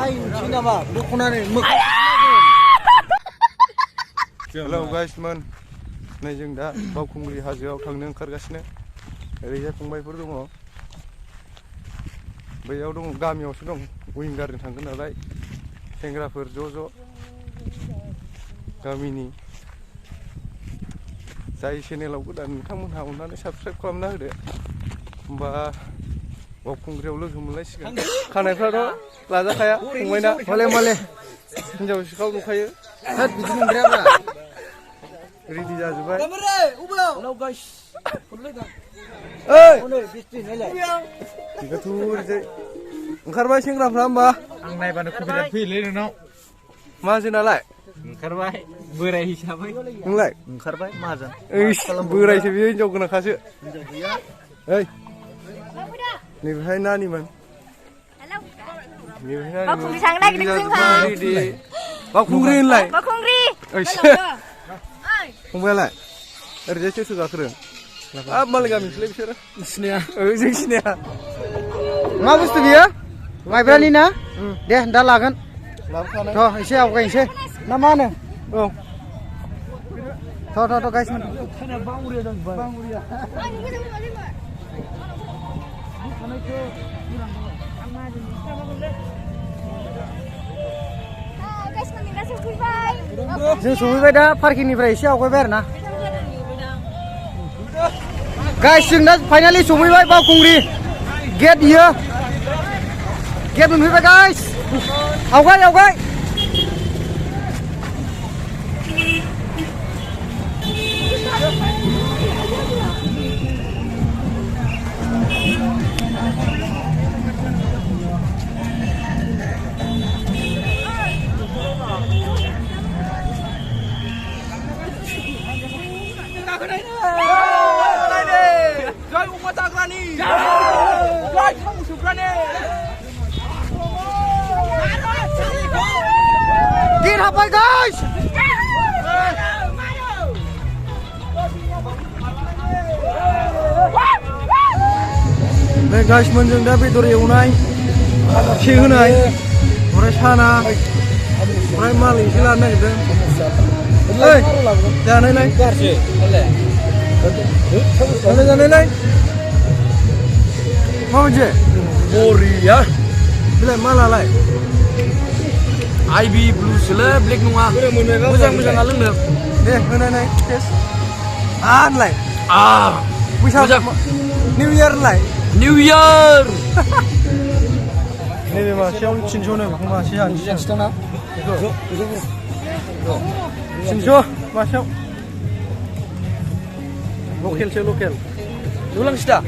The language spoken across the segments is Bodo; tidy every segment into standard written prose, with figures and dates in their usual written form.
Hello guysman, नै जों दा बावखुंग्रि हाजोआव थांनो ओंखारगासिनो। ओरैजाय फंबायफोर दङ। बैयाव दङ गामियावसो दं। उइंगारजों थांगोन नालाय सेंग्राफोर ज' गामिनि जाय चेनेलाव गोदान नोंथांमोनहा अननानै साबस्क्राइब खालामना होदो। होमबा बावखुंग्रियाव लोगो मोनलायसिगोन। खानायफ्राथ' लाजाखाया फंबायना माले हिनजाव सिखाव नुखायो। बिदि नंद्रायाब्रा रेडि जाजोब्बाय। बेखौथ' ओरैजाय ओंखारबाय सेंग्राफ्रा होमबा आं नायबानो कपिराइट फैयोलै नोंनाव। माजों नालाय ओंखारबाय बोराय हिसाबै। नोंलाय ओंखारबाय माजों बोरायसो बियो हिनजाव गोनांखासो। ओइ नैबेहाय नानिमोन। बावखुंग्रि थांनो नागिरदों जोंहा। बावखुंग्रि होनलाय बावखुंग्रि फंबायालाय ओरैजाय सोर गाखोदों? हाब मालाय गामिनिसोलै बिसोरो सिनाया। जों सिनाया। मा बुस्थु बियो? माइब्रानि ना? दे दा लागोन। थ' एसे आवगायनोसै ना मा होनो? औ थ' गाइसमोन। जों सहैबाय दा पार्किंनिफ्राय एसे आवगायबाय आरो ना। गाइस जों दा फाइनालि सहैबाय बावखुंग्रि गेट इयो। गेट मोनफैबाय गाइस। आवगाय गेट हाबबाय गाइस। बे गाइसमोनजों दा बेदर एवनाय से होनाय ओमफ्राय साना ओमफ्राय माल एसे लानो नागिरदों। ओइ जानायलाय मा मोनसे बरिया बेलाय मालालाय आइबि ब्लुसोलै ब्लेक नङा। मोजां लोंनो। दे होनाय टेस्ट होनलाय बैसागु निउ इयार होनलाय निउ इयार। नैबे मासेयाव 300नो बेखौ मासे जानोसै ना 300 मासेयाव लकेलसो लकेल नुलांसै दा।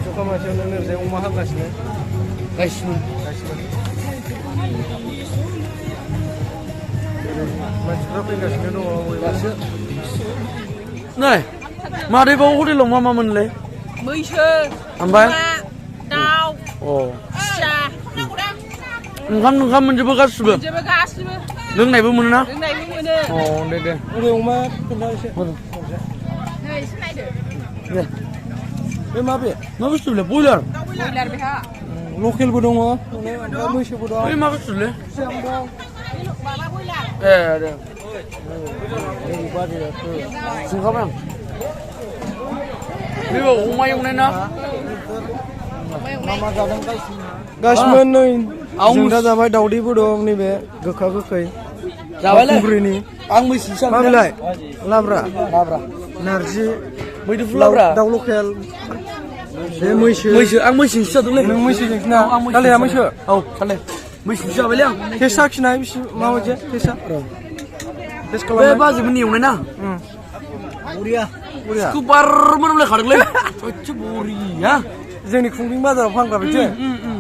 300 मासेयावनो नोरजाय अमा हागासिनो गाइसमोन। मानसिफ्रा फैगासिनो दङ बयबासो। नै मादैबाव हटेलाव मा मोनलै? मैसो ओमफ्राय दाउ खुसिया ओंखाम मोनजोबो गासिबो लोंनायबो मोनो ना? लोंनायबो मोनो। दे ओरै अमा खोन्था एसे नै एसे नायदो। दे बे मा बुस्थु बेलाय? बयलार बेहा लकेलबो दङ मैसोबो दं। बै मा बुस्थुलै? माबा बयलार। दे सोंखाबाय आं। बेबो अमा एवनाय ना? मा जादों गासिमोन नै जों दा जाबाय दावदैबो दं नैबे गोखा गोखै बावखुंग्रिनि। आं मैसो मा बिलाय? लाब्रा नारजि मैदुफुल लाब्रा दाउ लकेल बे मैसो आं मैसोसो जादोंलै। नों मैसोजोंसो ना? दालाया मैसो? औ दालाय मैसोसो जाबायलै आं। टेस्ट साखिनाय माबायदि टेस्टआ? टेस्ट बे खालामनाय बाजैमोननि एवनाय ना? बरिया सुपार मोनामलाय खादोंलै। एसे बरिया जोंनि खुंगिं बाजाराव फानग्रा बिदि।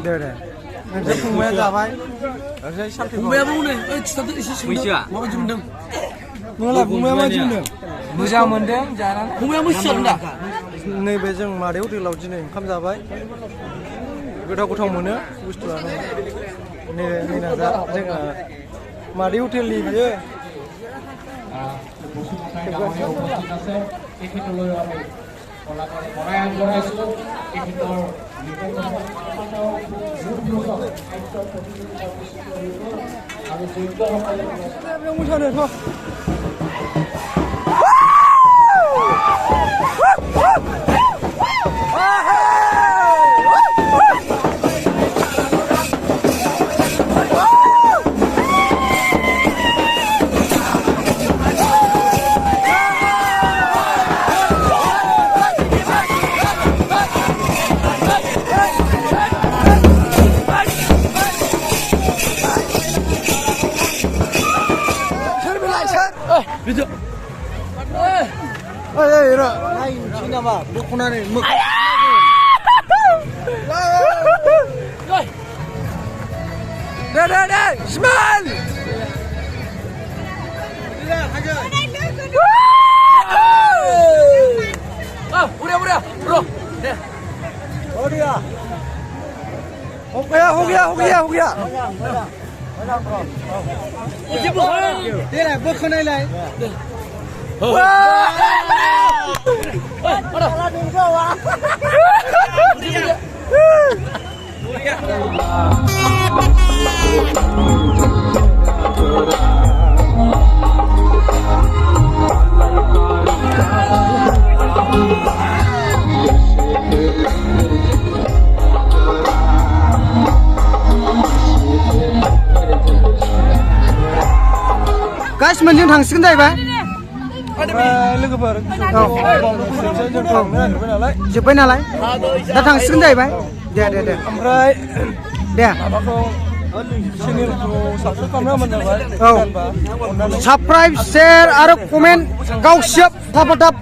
दे नोंसोर फंबाया जाबाय ओरैजाय साल्थि फंबायाबो हनै खिथादो एसे मैसोआ माबायदि मोनदों? नोंलाय फंबाया माबायदि मोनदों? मोजां मोनदों जानानै। फंबाया मैसो जादों दा? नैबे जों मादै हटेलाव दिनै ओंखाम जाबाय। गोथाव मोनो बुस्थुआ। नै जा जोंहा मादै हटेलनि बियो। Ơi rồi, này chính là vào bộ con này mực. Đây, Ismail. Udah, bro. Ở đi à? Ho gaya. Đây này, bước con này này. Guys, mình thằng xứng đây vậy? लोगोफोर जों थांनो नालाय जोब्बाय नालाय दा थांसिगोन जाहैबाय दे ओमफ्राय दे माबाखौ चेनेलखौ साबस्क्राइब खालामना होबानो जाबाय औ साबस्क्राइब शेयार आरो कमेन्ट गावसिब थाब